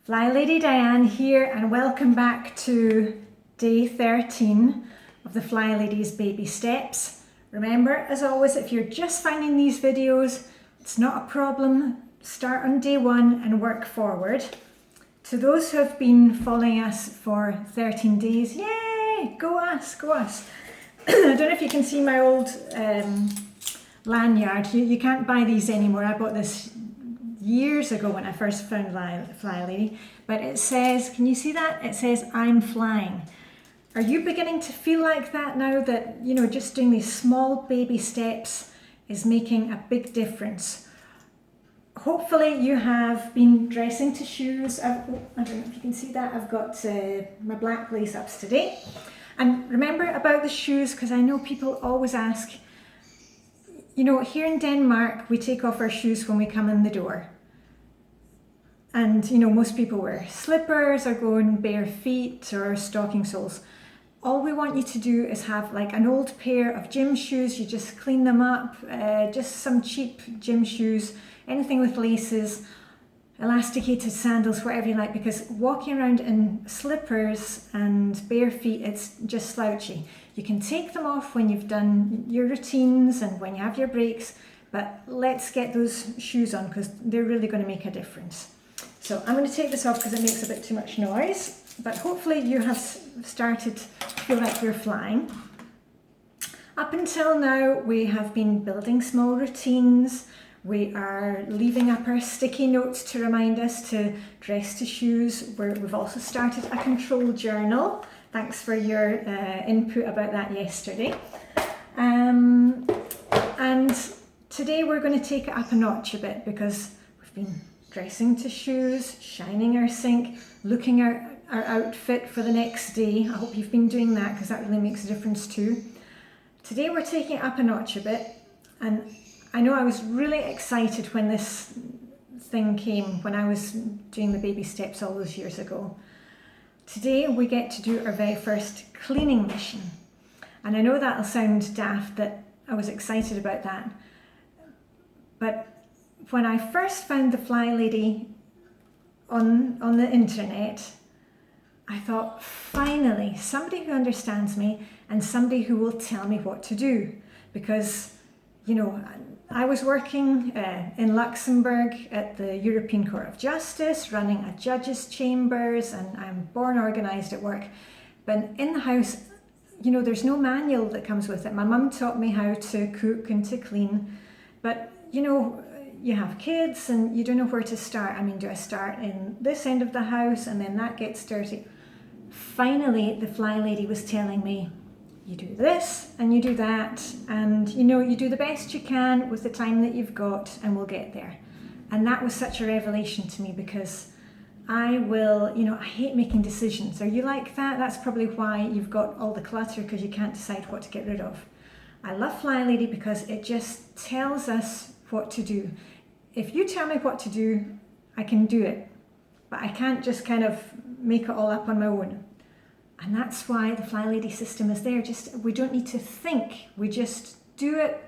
Flylady Diane here, and welcome back to day 13 of the Flylady's baby steps. Remember, as always, if you're just finding these videos, it's not a problem. Start on day 1 and work forward. To those who have been following us for 13 days, yay, go us, go us. I don't know if you can see my old lanyard. You can't buy these anymore. I bought this years ago when I first found Flylady, but it says, can you see that? It says, I'm flying. Are you beginning to feel like that now that, you know, just doing these small baby steps is making a big difference? Hopefully you have been dressing to shoes. I don't know if you can see that. I've got my black lace ups today. And remember about the shoes, because I know people always ask, you know, here in Denmark, we take off our shoes when we come in the door. And, you know, most people wear slippers or go in bare feet or stocking soles. All we want you to do is have like an old pair of gym shoes. You just clean them up, just some cheap gym shoes, anything with laces, elasticated sandals, whatever you like, because walking around in slippers and bare feet, it's just slouchy. You can take them off when you've done your routines and when you have your breaks, but let's get those shoes on because they're really going to make a difference. So I'm going to take this off because it makes a bit too much noise, but hopefully you have started to feel like you're flying. Up until now, we have been building small routines. We are leaving up our sticky notes to remind us to dress to shoes. We've also started a control journal. Thanks for your input about that yesterday. And today we're going to take it up a notch a bit because we've been dressing to shoes, shining our sink, looking at our outfit for the next day. I hope you've been doing that because that really makes a difference too. Today we're taking it up a notch a bit, and I know I was really excited when this thing came, when I was doing the baby steps all those years ago. Today we get to do our very first cleaning mission. And I know that'll sound daft that I was excited about that. But when I first found the Flylady on the internet, I thought, finally, somebody who understands me and somebody who will tell me what to do. Because, you know, I was working in Luxembourg at the European Court of Justice, running a judge's chambers, and I'm born organised at work. But in the house, you know, there's no manual that comes with it. My mum taught me how to cook and to clean, but, you know, you have kids and you don't know where to start. I mean, do I start in this end of the house and then that gets dirty? Finally, the Flylady was telling me, you do this and you do that, and you know, you do the best you can with the time that you've got and we'll get there. And that was such a revelation to me because I will, you know, I hate making decisions. Are you like that? That's probably why you've got all the clutter, because you can't decide what to get rid of. I love Flylady because it just tells us what to do. If you tell me what to do, I can do it, but I can't just kind of make it all up on my own. And that's why the Flylady system is there. We don't need to think. We just do it,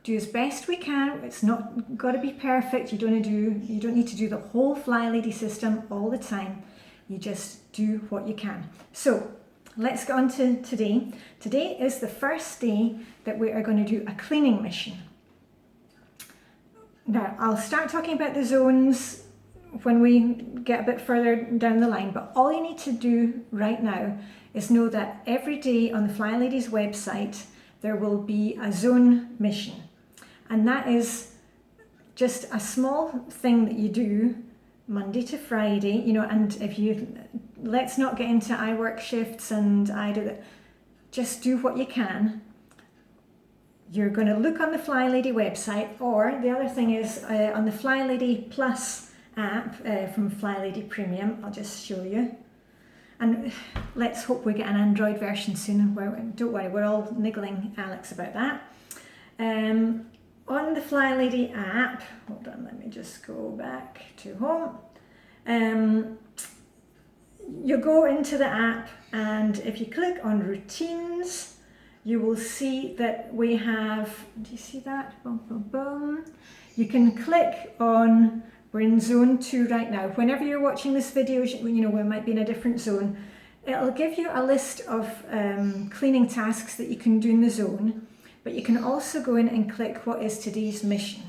do as best we can. It's not got to be perfect. You don't need to do the whole Flylady system all the time. You just do what you can. So let's get on to today. Today is the first day that we are going to do a cleaning mission. Now, I'll start talking about the zones when we get a bit further down the line, but all you need to do right now is know that every day on the Flylady's website there will be a zone mission, and that is just a small thing that you do Monday to Friday, you know. And if you, let's not get into I work shifts and I do that, just do what you can. You're going to look on the Flylady website, or the other thing is on the Flylady Plus app from Flylady Premium. I'll just show you. And let's hope we get an Android version soon. Don't worry, we're all niggling Alex about that. On the Flylady app, hold on, let me just go back to home. You go into the app, and if you click on routines, you will see that we have, do you see that? Boom, boom, boom. You can click on We're in zone 2 right now. Whenever you're watching this video, you know, we might be in a different zone. It'll give you a list of cleaning tasks that you can do in the zone, but you can also go in and click what is today's mission.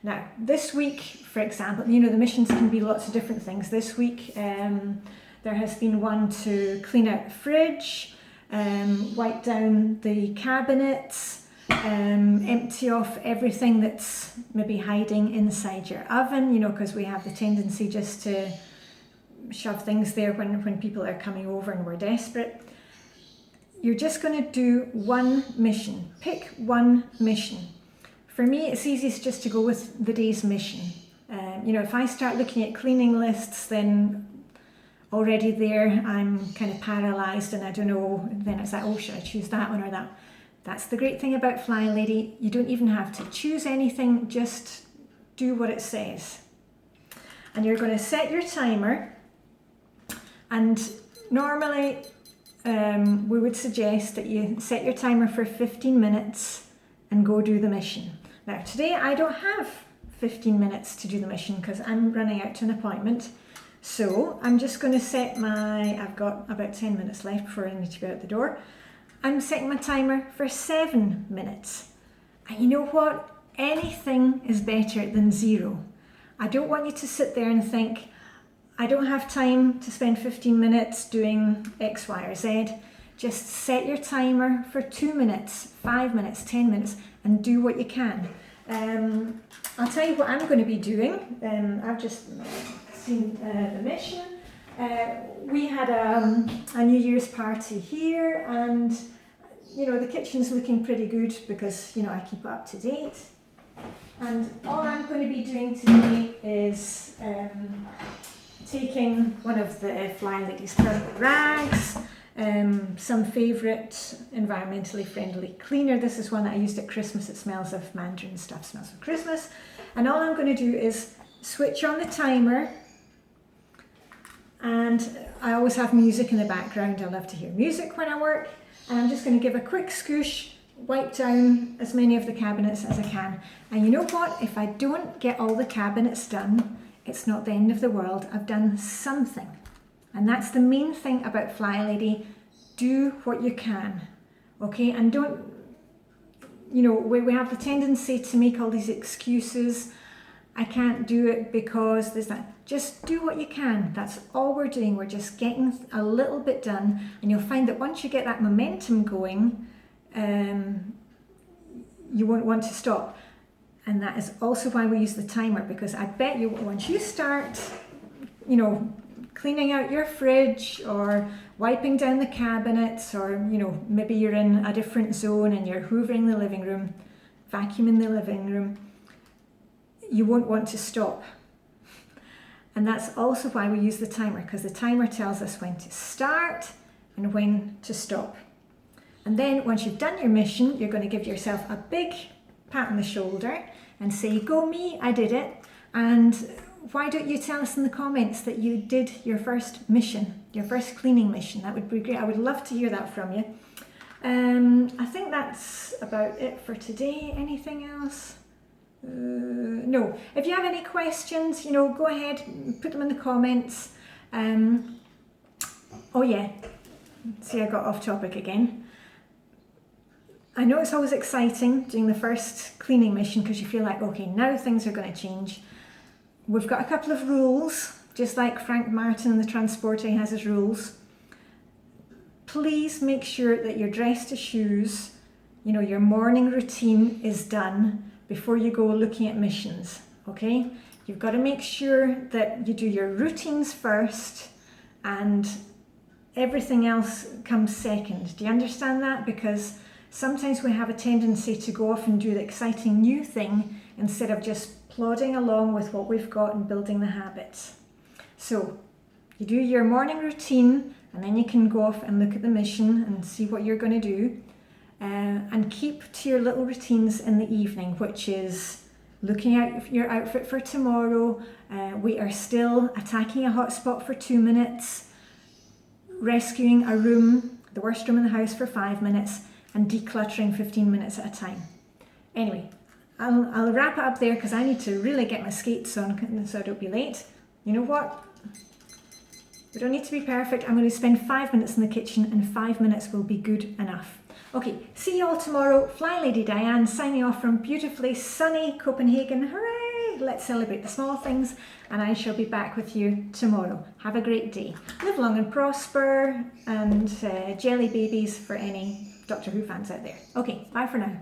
Now, this week, for example, you know, the missions can be lots of different things. This week, there has been one to clean out the fridge, wipe down the cabinets, empty off everything that's maybe hiding inside your oven, you know, because we have the tendency just to shove things there when people are coming over and we're desperate. You're just going to do one mission. Pick one mission. For me, it's easiest just to go with the day's mission. You know, if I start looking at cleaning lists, then already there I'm kind of paralysed and I don't know, then it's like, oh, should I choose that one or that? That's the great thing about Flylady. You don't even have to choose anything, just do what it says. And you're going to set your timer. And normally we would suggest that you set your timer for 15 minutes and go do the mission. Now today I don't have 15 minutes to do the mission because I'm running out to an appointment. So I'm just going to set I've got about 10 minutes left before I need to be out the door. I'm setting my timer for 7 minutes. And you know what? Anything is better than 0. I don't want you to sit there and think, I don't have time to spend 15 minutes doing X, Y, or Z. Just set your timer for 2 minutes, 5 minutes, 10 minutes, and do what you can. I'll tell you what I'm going to be doing. I've just seen the mission. We had a New Year's party here, and you know, the kitchen's looking pretty good because, you know, I keep it up to date. And all I'm going to be doing today is taking one of the Flylady's purple rags, some favourite environmentally friendly cleaner. This is one that I used at Christmas. It smells of mandarin stuff, smells of Christmas. And all I'm going to do is switch on the timer, and I always have music in the background. I love to hear music when I work. And I'm just going to give a quick scoosh, wipe down as many of the cabinets as I can. And you know what? If I don't get all the cabinets done, it's not the end of the world. I've done something. And that's the main thing about Flylady. Do what you can, okay? And don't, you know, we have the tendency to make all these excuses. I can't do it because there's that. Just do what you can. That's all we're doing. We're just getting a little bit done. And you'll find that once you get that momentum going, you won't want to stop. And that is also why we use the timer, because I bet you once you start, you know, cleaning out your fridge or wiping down the cabinets, or, you know, maybe you're in a different zone and you're hoovering the living room, vacuuming the living room, you won't want to stop. And that's also why we use the timer, because the timer tells us when to start and when to stop. And then once you've done your mission, you're going to give yourself a big pat on the shoulder and say, go me, I did it. And why don't you tell us in the comments that you did your first mission, your first cleaning mission? That would be great. I would love to hear that from you. I think that's about it for today. Anything else? No. If you have any questions, you know, go ahead, put them in the comments. Oh yeah, see, I got off topic again. I know it's always exciting doing the first cleaning mission because you feel like, okay, now things are going to change. We've got a couple of rules, just like Frank Martin, the transporter, has his rules. Please make sure that you're dressed to shoes, you know, your morning routine is done before you go looking at missions, okay? You've got to make sure that you do your routines first and everything else comes second. Do you understand that? Because sometimes we have a tendency to go off and do the exciting new thing instead of just plodding along with what we've got and building the habits. So you do your morning routine and then you can go off and look at the mission and see what you're going to do. And keep to your little routines in the evening, which is looking at your outfit for tomorrow. We are still attacking a hotspot for 2 minutes, rescuing a room, the worst room in the house, for 5 minutes, and decluttering 15 minutes at a time. Anyway, I'll wrap it up there because I need to really get my skates on so I don't be late. You know what? We don't need to be perfect. I'm going to spend 5 minutes in the kitchen and 5 minutes will be good enough. Okay, see you all tomorrow. Flylady Diane signing off from beautifully sunny Copenhagen. Hooray! Let's celebrate the small things and I shall be back with you tomorrow. Have a great day. Live long and prosper and jelly babies for any Doctor Who fans out there. Okay, bye for now.